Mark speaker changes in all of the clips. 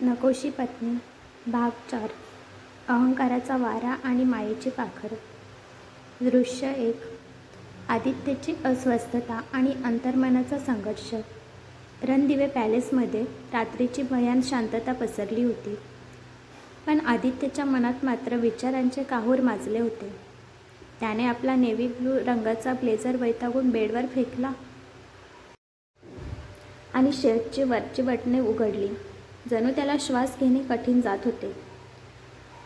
Speaker 1: नकोशी पत्नी भाग 4. अहंकाराचा वारा आणि मायेची पाखर. दृश्य 1. आदित्यची अस्वस्थता आणि अंतर्मनाचा संघर्ष. रणदिवे पॅलेसमध्ये रात्रीची भयान शांतता पसरली होती, पण आदित्यच्या मनात मात्र विचारांचे काहूर माजले होते. त्याने आपला नेव्ही ब्लू रंगाचा ब्लेझर वैतागून बेडवर फेकला आणि शर्टची वरची बटणे उघडली. जणू त्याला श्वास घेणे कठीण जात होते.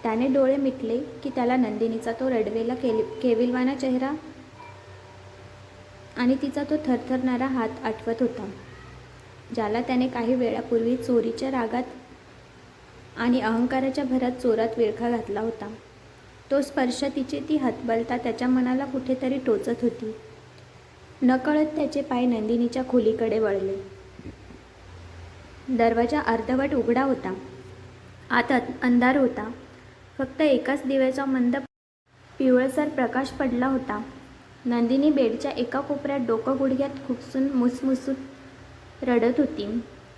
Speaker 1: त्याने डोळे मिटले की त्याला नंदिनीचा तो रडवेला केविलवाणा चेहरा आणि तिचा तो थरथरणारा हात आठवत होता, ज्याला त्याने काही वेळापूर्वी चोरीच्या रागात आणि अहंकाराच्या भरात चोरात विळखा घातला होता. तो स्पर्श तिची ती हतबलता त्याच्या मनाला कुठेतरी टोचत होती. नकळत त्याचे पाय नंदिनीच्या खोलीकडे वळले. दरवाजा अर्धवट उघडा होता. आत अंधार होता. फक्त एकाच दिव्याचा मंद पिवळसर प्रकाश पडला होता. नंदिनी बेडच्या एका कोपऱ्यात डोकं गुडघ्यात खुपसून मुसमुसत रडत होती.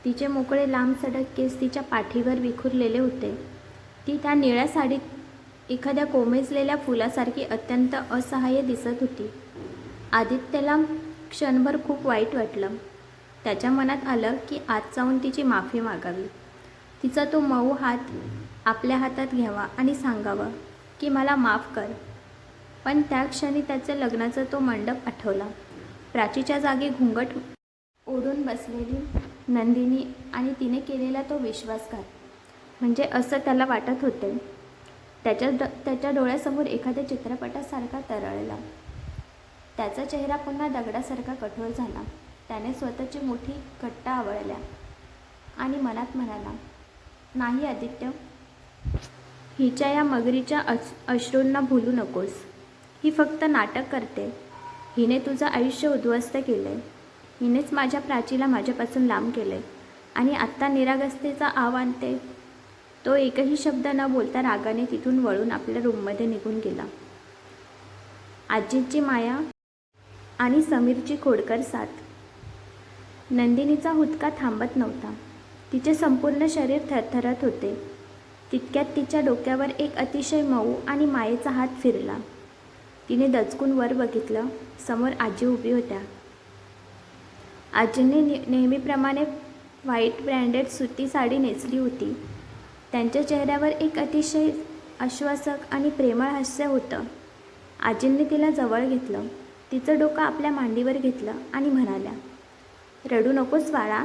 Speaker 1: तिचे मोकळे लांब सडक केस तिच्या पाठीवर विखुरलेले होते. ती त्या निळ्या साडीत एखाद्या कोमेजलेल्या फुलासारखी अत्यंत असहाय्य दिसत होती. आदित्यला क्षणभर खूप वाईट वाटलं. त्याच्या मनात आलं की आत जाऊन तिची माफी मागावी, तिचा तो मऊ हात आपल्या हातात घ्यावा आणि सांगावं की मला माफ कर. पण त्या क्षणी त्याच्या लग्नाचा तो मंडप आठवला. प्राचीच्या जागी घुंगट ओढून बसलेली नंदिनी आणि तिने केलेला तो विश्वासघात. म्हणजे असं त्याला वाटत होते. त्याच्या डोळ्यासमोर एखाद्या चित्रपटासारखा तरळला. त्याचा चेहरा पुन्हा दगडासारखा कठोर झाला. त्याने स्वतःची मुठी घट्ट आवळल्या आणि मनात म्हणाला, नाही आदित्य, हिच्या या मगरीच्या अश्रूंना भुलू नकोस. ही फक्त नाटक करते. हिने तुझं आयुष्य उद्ध्वस्त केलंय. हिनेच माझ्या प्राचीला माझ्यापासून लांब केलंय आणि आत्ता निरागसतेचा आव आणते. तो एकही शब्द न बोलता रागाने तिथून वळून आपल्या रूममध्ये निघून गेला. आजीची माया आणि समीरची खोडकर साथ. नंदिनीचा हुदका थांबत नव्हता. तिचे संपूर्ण शरीर थरथरत होते. तितक्यात तिच्या डोक्यावर एक अतिशय मऊ आणि मायेचा हात फिरला. तिने दचकून वर बघितलं. समोर आजी उभी होत्या. आजीने नेहमीप्रमाणे व्हाईट ब्रँडेड सुती साडी नेसली होती. त्यांच्या चेहऱ्यावर एक अतिशय आश्वासक आणि प्रेमळ हास्य होतं. आजींनी तिला जवळ घेतलं, तिचं डोकं आपल्या मांडीवर घेतलं आणि म्हणाल्या, रडू नकोस बाळा.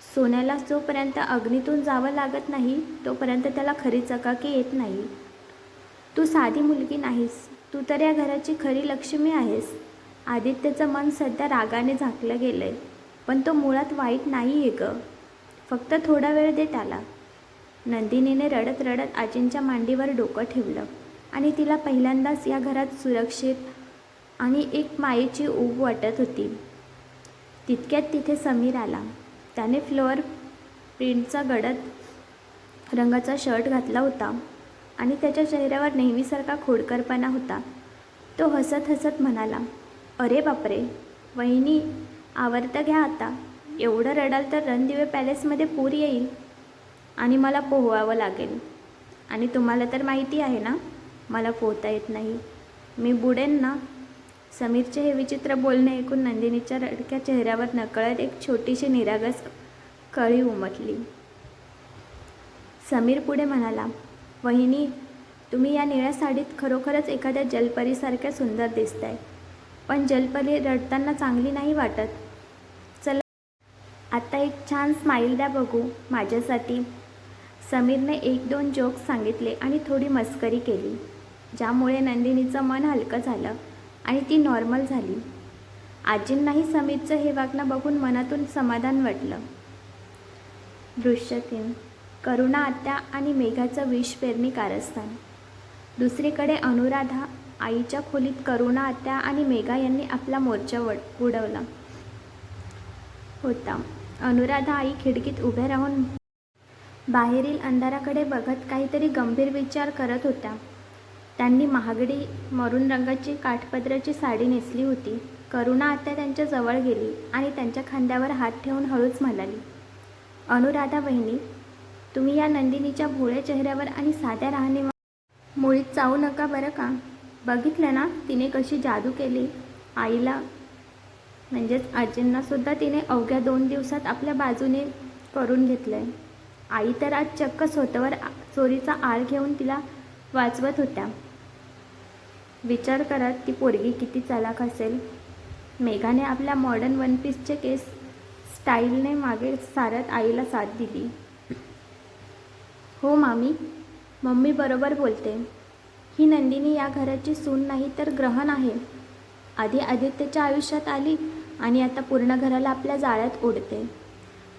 Speaker 1: सोन्याला जोपर्यंत अग्नीतून जावं लागत नाही तोपर्यंत त्याला खरी चकाकी येत नाही. तू साधी मुलगी नाहीस, तू तर या घराची खरी लक्ष्मी आहेस. आदित्यचं मन सध्या रागाने झाकलं गेलंय, पण तो मुळात वाईट नाही आहे गं. फक्त थोडा वेळ दे त्याला. नंदिनीने रडत रडत आजींच्या मांडीवर डोकं ठेवलं आणि तिला पहिल्यांदाच या घरात सुरक्षित आणि एक मायेची ऊब वाटत होती. तितक्यात तिथे समीर आला. त्याने फ्लोअर प्रिंटचा गडद रंगाचा शर्ट घातला होता आणि त्याच्या चेहऱ्यावर नेहमीसारखा खोडकरपणा होता. तो हसत हसत म्हणाला, अरे बापरे वहिनी, आवरतं घ्या आता. एवढं रडाल तर रणदिवे पॅलेसमध्ये पूर येईल आणि मला पोहवावं लागेल. आणि तुम्हाला तर माहिती आहे ना, मला पोहता येत नाही. मी बुडेन ना. समीरचे हे विचित्र बोलणे ऐकून नंदिनीच्या रडक्या चेहऱ्यावर नकळत एक छोटीशी निरागस कळी उमटली. समीर पुढे म्हणाला, वहिनी, तुम्ही या निळ्या साडीत खरोखरच एखाद्या जलपरीसारख्या सुंदर दिसताय. पण जलपरी रडताना चांगली नाही वाटत. चला आता एक छान स्माईल द्या बघू माझ्यासाठी. समीरने 1-2 जोक्स सांगितले आणि थोडी मस्करी केली, ज्यामुळे नंदिनीचं मन हलकं झालं आणि ती नॉर्मल झाली. आजींनाही समीरचं हे वागणं बघून मनातून समाधान वाटलं. दृश्य 3. करुणा आत्या आणि मेघाचं विष पेरणी कारस्थान. दुसरीकडे अनुराधा आईच्या खोलीत करुणा आत्या आणि मेघा यांनी आपला मोर्चा उडवला होता. अनुराधा आई खिडकीत उभ्या राहून बाहेरील अंधाराकडे बघत काहीतरी गंभीर विचार करत होत्या. त्यांनी महागडी मरून रंगाची काठपदराची साडी नेसली होती. करुणा आत्या त्यांच्या जवळ गेली आणि त्यांच्या खांद्यावर हात ठेवून हळूच म्हणाली, अनुराधा बहिणी, तुम्ही या नंदिनीच्या भोळ्या चेहऱ्यावर आणि साध्या राहणीवर मुळीच चावू नका बरं का. बघितलं ना तिने कशी जादू केली. आईला म्हणजेच आजींनासुद्धा तिने अवघ्या 2 दिवसात आपल्या बाजूने करून घेतलं आहे. आई तर आज चक्क स्वतःवर चोरीचा आळ घेऊन तिला वाचवत होत्या. विचार करत ती पोरगी किती चालाख असेल. मेघाने आपल्या मॉडर्न वन पीसचे केस स्टाईलने मागे सारत आईला साथ दिली. हो मामी, मम्मी बरोबर बोलते. ही नंदिनी या घराची सून नाही तर ग्रहण आहे. आधी आदित्यच्या आयुष्यात आली आणि आता पूर्ण घराला आपल्या जाळ्यात ओढते.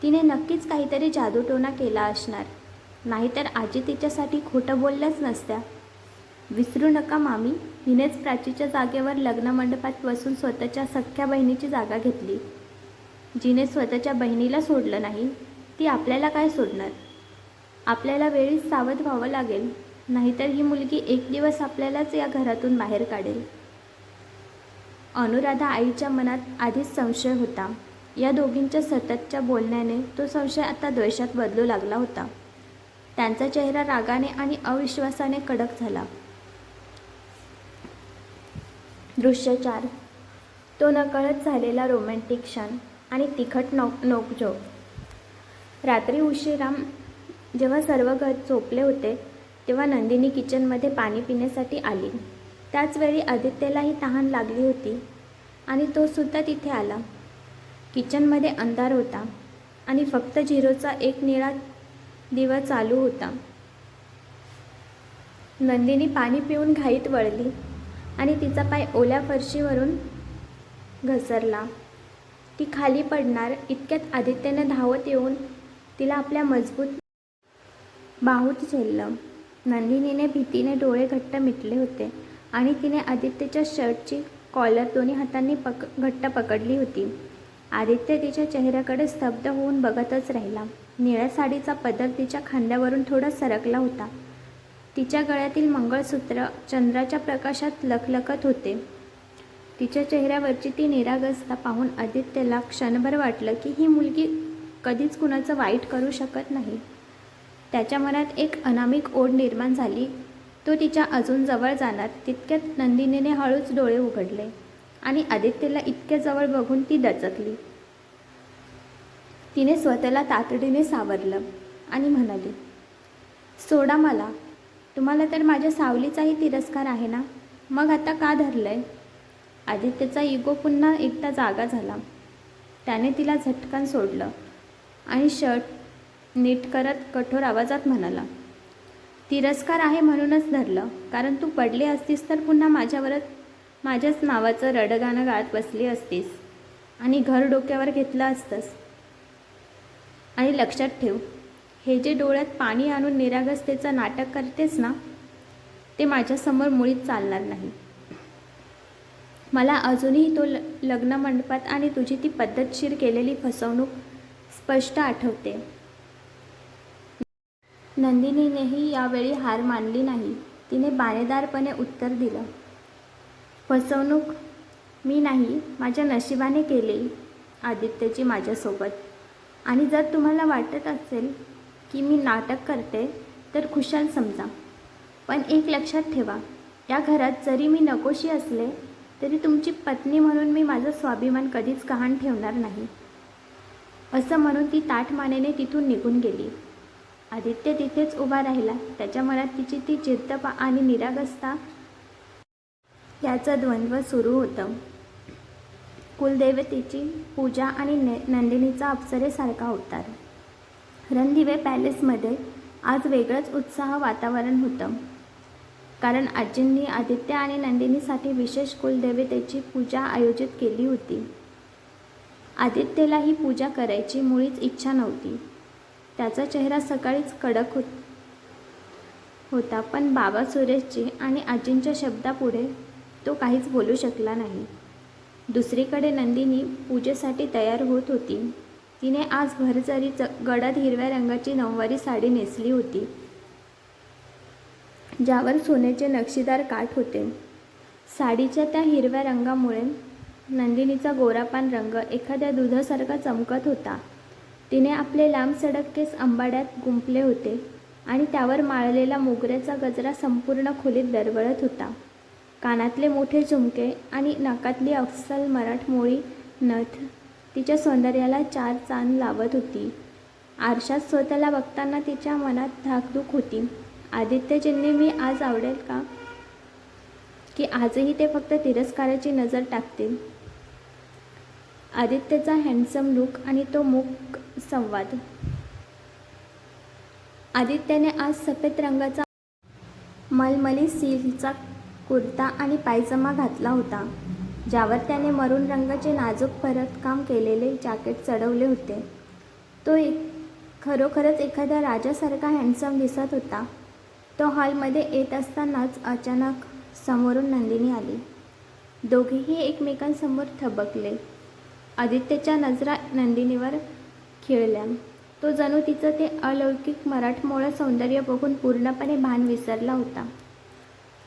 Speaker 1: तिने नक्कीच काहीतरी जादूटोणा केला असणार, नाहीतर आजी तिच्यासाठी खोटं बोलल्याच नसत्या. विसरू नका मामी, हिनेच प्राचीच्या जागेवर लग्नमंडपात बसून स्वतःच्या सख्ख्या बहिणीची जागा घेतली. जिने स्वतःच्या बहिणीला सोडलं नाही ती आपल्याला काय सोडणार. आपल्याला वेळीच सावध व्हावं लागेल, नाहीतर ही मुलगी एक दिवस आपल्यालाच या घरातून बाहेर काढेल. अनुराधा आईच्या मनात आधीच संशय होता. या दोघींच्या सततच्या बोलण्याने तो संशय आता द्वेषात बदलू लागला होता. त्यांचा चेहरा रागाने आणि अविश्वासाने कडक झाला. दृश्य 4. तो नकळत झालेला रोमॅन्टिक क्षण आणि तिखट नोकझोक. रात्री उशिरा जेव्हा सर्व घर झोपले होते तेव्हा नंदिनी किचनमध्ये पाणी पिण्यासाठी आली. त्याचवेळी आदित्यलाही तहान लागली होती आणि तो सुद्धा तिथे आला. किचनमध्ये अंधार होता आणि फक्त झिरोचा एक निळा दिवा चालू होता. नंदिनी पाणी पिऊन घाईत वळली आणि तिचा पाय ओल्या फरशीवरून घसरला. ती खाली पडणार इतक्यात आदित्यने धावत येऊन तिला आपल्या मजबूत बाहूत झेललं. नंदिनीने भीतीने डोळे घट्ट मिटले होते आणि तिने आदित्यच्या शर्टची कॉलर दोन्ही हातांनी घट्ट पकडली होती. आदित्य तिच्या चेहऱ्याकडे स्तब्ध होऊन बघतच राहिला. निळ्या साडीचा पदर तिच्या खांद्यावरून थोडा सरकला होता. तिच्या गळ्यातील मंगळसूत्र चंद्राच्या प्रकाशात लखलखत होते. तिच्या चेहऱ्यावरची ती निरागसता पाहून आदित्यला क्षणभर वाटलं की ही मुलगी कधीच कुणाचं वाईट करू शकत नाही. त्याच्या मनात एक अनामिक ओढ निर्माण झाली. तो तिच्या अजून जवळ जाणार तितक्यात नंदिनीने हळूच डोळे उघडले आणि आदित्यला इतक्या जवळ बघून ती दचकली. तिने स्वतःला तातडीने सावरलं आणि म्हणाली, सोडा मला. तुम्हाला तर माझ्या सावलीचाही तिरस्कार आहे ना, मग आता का धरलंय. आदित्यचा इगो पुन्हा एकदा जागा झाला. त्याने तिला झटकन सोडलं आणि शर्ट नीट करत कठोर आवाजात म्हणाला, तिरस्कार आहे म्हणूनच धरलं, कारण तू पडली असतीस तर पुन्हा माझ्याच नावाचं रडगाणं गात बसली असतीस आणि घर डोक्यावर घेतलं असतंस. आणि लक्षात ठेव, हे जे डोळ्यात पाणी आणून निरागसतेचं नाटक करतेस ना, ते माझ्यासमोर मुळीच चालणार नाही. मला अजूनही तो लग्न मंडपात आणि तुझी ती पद्धतशीर केलेली फसवणूक स्पष्ट आठवते. नंदिनीनेही यावेळी हार मानली नाही. तिने बाणेदारपणे उत्तर दिलं, फसवणूक मी नाही, माझ्या नशिबाने केली आदित्यची माझ्यासोबत. आणि जर तुम्हाला वाटत असेल की मी नाटक करते तर खुशाल समजा, पण एक लक्षात ठेवा, या घरात जरी मी नकोशी असले तरी तुमची पत्नी म्हणून मी माझा स्वाभिमान कधीच गहाण ठेवणार नाही. असं म्हणून ती ताठ मानेने तिथून निघून गेली. आदित्य तिथेच उभा राहिला. त्याच्या मनात तिची ती जिद्द आणि निरागसता याचं द्वंद्व सुरू होतं. कुलदेवतेची पूजा आणि नंदिनीचा अप्सरेसारखा अवतार. रणदिवे पॅलेसमध्ये आज वेगळंच उत्साह वातावरण होतं, कारण आजींनी आदित्य आणि नंदिनीसाठी विशेष कुलदेवतेची पूजा आयोजित केली होती. आदित्यला ही पूजा करायची मुळीच इच्छा नव्हती. त्याचा चेहरा सकाळीच कडक होता, पण बाबा सुरेशजी आणि आजींच्या शब्दापुढे तो काहीच बोलू शकला नाही. दुसरीकडे नंदिनी पूजेसाठी तयार होत होती. तिने आज भरजरी गडद हिरव्या रंगाची नऊवारी साडी नेसली होती, ज्यावर सोन्याचे नक्षीदार काठ होते. साडीच्या त्या हिरव्या रंगामुळे नंदिनीचा गोरापान रंग एखाद्या दुधासारखा चमकत होता. तिने आपले लांब सडक केस अंबाड्यात गुंफले होते आणि त्यावर माळलेला मोगऱ्याचा गजरा संपूर्ण खोलीत दरवळत होता. कानातले मोठे झुमके आणि नाकातली अस्सल मराठमोळी नथ तिच्या सौंदर्याला चार चांद लावत होती. आरशात स्वतःला बघताना तिच्या मनात धाकधूक होती. आदित्यजींनी मी आज आवडेल का, की आजही ते फक्त तिरस्काराची नजर टाकतील. आदित्यचा हँडसम लुक आणि तो मूक संवाद. आदित्यने आज सफेद रंगाचा मलमली सिल्कचा कुर्ता आणि पायजमा घातला होता, ज्यावर त्याने मरून रंगाचे नाजूक भरतकाम केलेले जॅकेट चढवले होते. तो खरोखरच एखाद्या राजासारखा हँडसम दिसत होता. तो हॉलमध्ये येत असतानाच अचानक समोरून नंदिनी आली. दोघेही एकमेकांसमोर थबकले. आदित्यच्या नजरा नंदिनीवर खिळल्या. तो जणू तिचं ते अलौकिक मराठमोळं सौंदर्य बघून पूर्णपणे भान विसरला होता.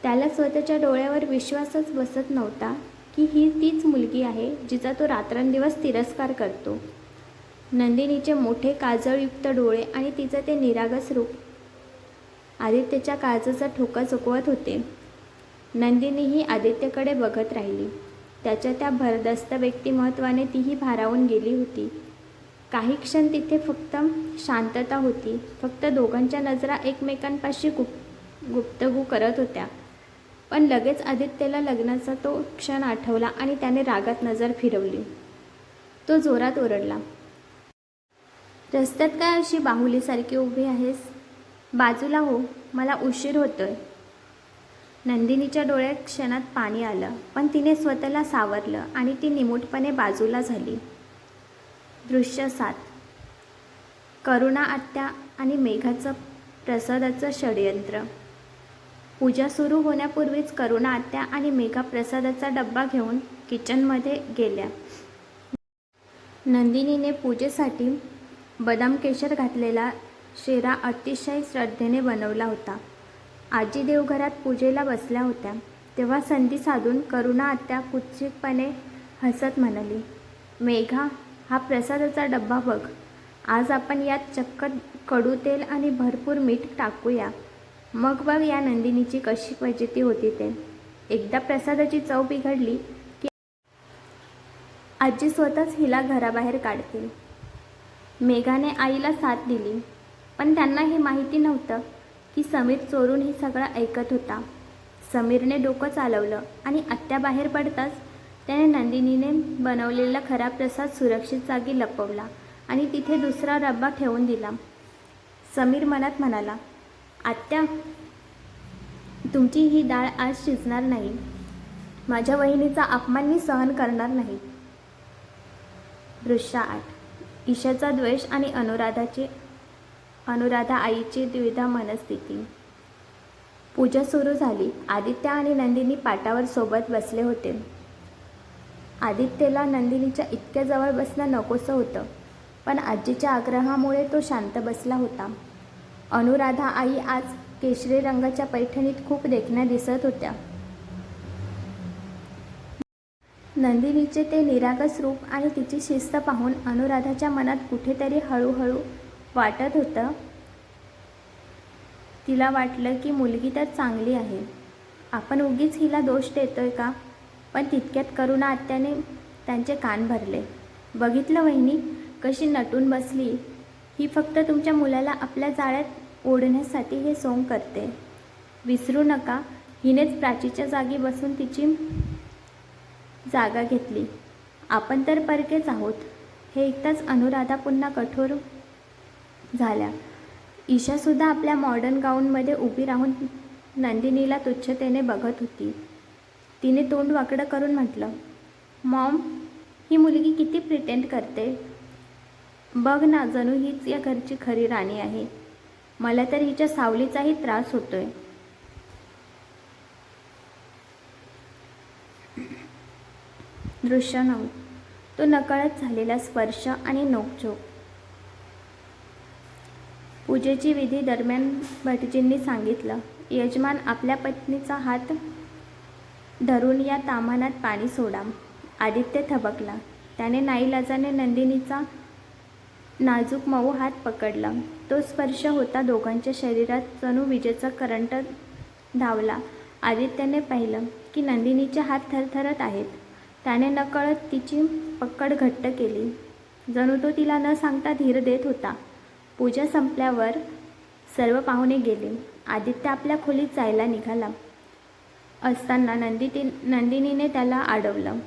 Speaker 1: त्याला स्वतःच्या डोळ्यावर विश्वासच बसत नव्हता की ही तीच मुलगी आहे जिचा तो रात्रंदिवस तिरस्कार करतो. नंदिनीचे मोठे काजळयुक्त डोळे आणि तिचं ते निरागस रूप आदित्यच्या काळजाचा ठोका चुकवत होते. नंदिनीही आदित्यकडे बघत राहिली. त्याच्या त्या भरदस्त व्यक्तिमत्वाने तीही भारावून गेली होती. काही क्षण तिथे फक्त शांतता होती. फक्त दोघांच्या नजरा एकमेकांपाशी गुप्तगू करत होत्या. पण लगेच आदित्यला लग्नाचा तो क्षण आठवला आणि त्याने रागात नजर फिरवली. तो जोरात ओरडला, रस्त्यात काय अशी बाहुलीसारखी उभी आहेस? बाजूला हो, मला उशीर होतोय. नंदिनीच्या डोळ्यात क्षणात पाणी आलं, पण तिने स्वतःला सावरलं आणि ती निमूटपणे बाजूला झाली. दृश्य 7. करुणा आत्या आणि मेघाचं प्रसादाचं षड्यंत्र. पूजा सुरू होण्यापूर्वीच करुणा आत्या आणि मेघा प्रसादाचा डब्बा घेऊन किचनमध्ये गेल्या. नंदिनीने पूजेसाठी बदाम केशर घातलेला शिरा अतिशय श्रद्धेने बनवला होता. आजी देवघरात पूजेला बसल्या होत्या तेव्हा संधी साधून करुणा आत्या कुत्सितपणे हसत म्हणाली, मेघा, हा प्रसादाचा डब्बा बघ. आज आपण यात चक्क कडू तेल आणि भरपूर मीठ टाकूया. मग बघ या नंदिनीची कशी फजिती होती ते. एकदा प्रसादाची चव बिघडली की आजी स्वतःच हिला घराबाहेर काढतील. मेघाने आईला साथ दिली, पण त्यांना हे माहिती नव्हतं की समीर चोरून हे सगळं ऐकत होता. समीरने डोकं चालवलं आणि आत्या बाहेर पडताच त्याने नंदिनीने बनवलेला खरा प्रसाद सुरक्षित जागी लपवला आणि तिथे दुसरा डब्बा ठेवून दिला. समीर मनात म्हणाला, आत्या, तुमची ही डाळ आज शिजणार नाही. माझ्या वहिनीचा अपमान मी सहन करणार नाही. दृश्य 8. ईशाचा द्वेष आणि अनुराधा आईची द्विधा मनस्थिती. पूजा सुरू झाली. आदित्य आणि नंदिनी पाटावर सोबत बसले होते. आदित्यला नंदिनीच्या इतक्या जवळ बसणं नकोसं होतं, पण आजीच्या आग्रहामुळे तो शांत बसला होता. अनुराधा आई आज केशरी रंगाच्या पैठणीत खूप देखण्या दिसत होत्या. नंदिनीचे ते निरागस रूप आणि तिची शिस्त पाहून अनुराधाच्या मनात कुठेतरी हळूहळू वाटत होतं. तिला वाटलं की मुलगी तर चांगली आहे, आपण उगीच हिला दोष देतोय का? पण तितक्यात करुणा आत्याने त्यांचे कान भरले. बघितलं वहिनी, कशी नटून बसली. ही फक्त तुमच्या मुलाला आपल्या जाळ्यात ओढण्यासाठी हे सोंग करते. विसरू नका, हिनेच प्राचीच्या जागी बसून तिची जागा घेतली. आपण तर परकेच आहोत. हे ऐकताच अनुराधा पुन्हा कठोर झाल्या. ईशासुद्धा आपल्या मॉडर्न गाऊनमध्ये उभी राहून नंदिनीला तुच्छतेने बघत होती. तिने तोंड वाकडं करून म्हटलं, मॉम, ही मुलगी किती प्रिटेंड करते. बघ ना, जणू हीच या घरची खरी राणी आहे. मला तर हिच्या सावलीचाही त्रास होतोय. दृश्य 9. तो नकळत झालेला स्पर्श आणि नोकझोक. पूजेची विधी दरम्यान भटजींनी सांगितलं, यजमान, आपल्या पत्नीचा हात धरून या ताम्हाणात पाणी सोडा. आदित्य थबकला. त्याने नाईलाजाने नंदिनीचा नाजूक मऊ हात पकडला. तो स्पर्श होता दोघांच्या शरीरात जणू विजेचा करंट धावला. आदित्यने पाहिलं की नंदिनीचे हात थरथरत आहेत. त्याने नकळत तिची पकड घट्ट केली, जणू तो तिला न सांगता धीर देत होता. पूजा संपल्यावर सर्व पाहुणे गेले. आदित्य आपल्या खोलीत जायला निघाला असताना नंदिनीने त्याला अडवलं.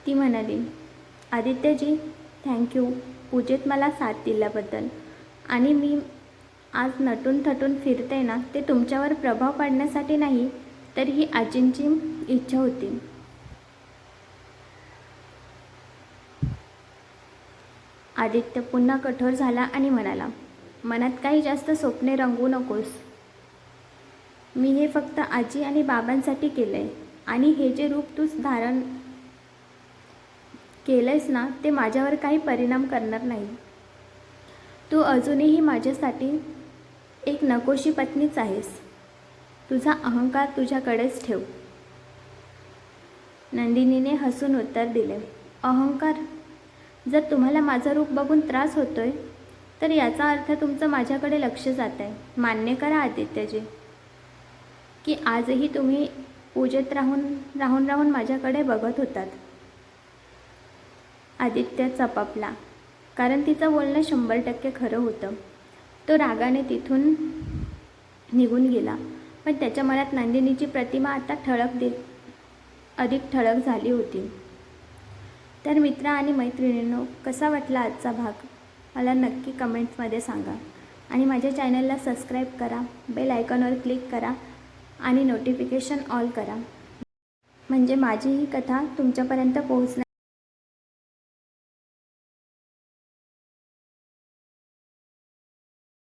Speaker 1: ती म्हणाली, आदित्यजी, थँक्यू पूजेत मला साथ दिल्याबद्दल. आणि मी आज नटून थटून फिरते ना, ते तुमच्यावर प्रभाव पाडण्यासाठी नाही, तर ही आजींची इच्छा होती. आदित्य पुन्हा कठोर झाला आणि म्हणाला, मनात काही जास्त स्वप्ने रंगवू नकोस. मी हे फक्त आजी आणि बाबांसाठी केलंय. आणि हे जे रूप तूच धारण केलंयस ना, ते माझ्यावर काही परिणाम करणार नाही. तू अजूनही माझ्यासाठी एक नकोशी पत्नीच आहेस. तुझा अहंकार तुझ्याकडेच ठेव. नंदिनीने हसून उत्तर दिले, अहंकार? जर तुम्हाला माझं रूप बघून त्रास होतोय, तर याचा अर्थ तुमचं माझ्याकडे लक्ष जात आहे. मान्य करा आदित्यजी की आजही तुम्ही पूजेत राहून माझ्याकडे बघत होतात. आदित्य चपापला, कारण तिचं बोलणं 100% खरं होतं. तो रागाने तिथून निघून गेला. पण त्याच्या मनात नंदिनीची प्रतिमा आता अधिक ठळक झाली होती. तर मित्र आणि मैत्रिणींनो, कसा वाटला आजचा भाग मला नक्की कमेंट्समध्ये सांगा. आणि माझ्या चॅनलला सबस्क्राईब करा, बेल आयकॉनवर क्लिक करा आणि नोटिफिकेशन ऑल करा, म्हणजे माझी ही कथा तुमच्यापर्यंत पोहोचण्यास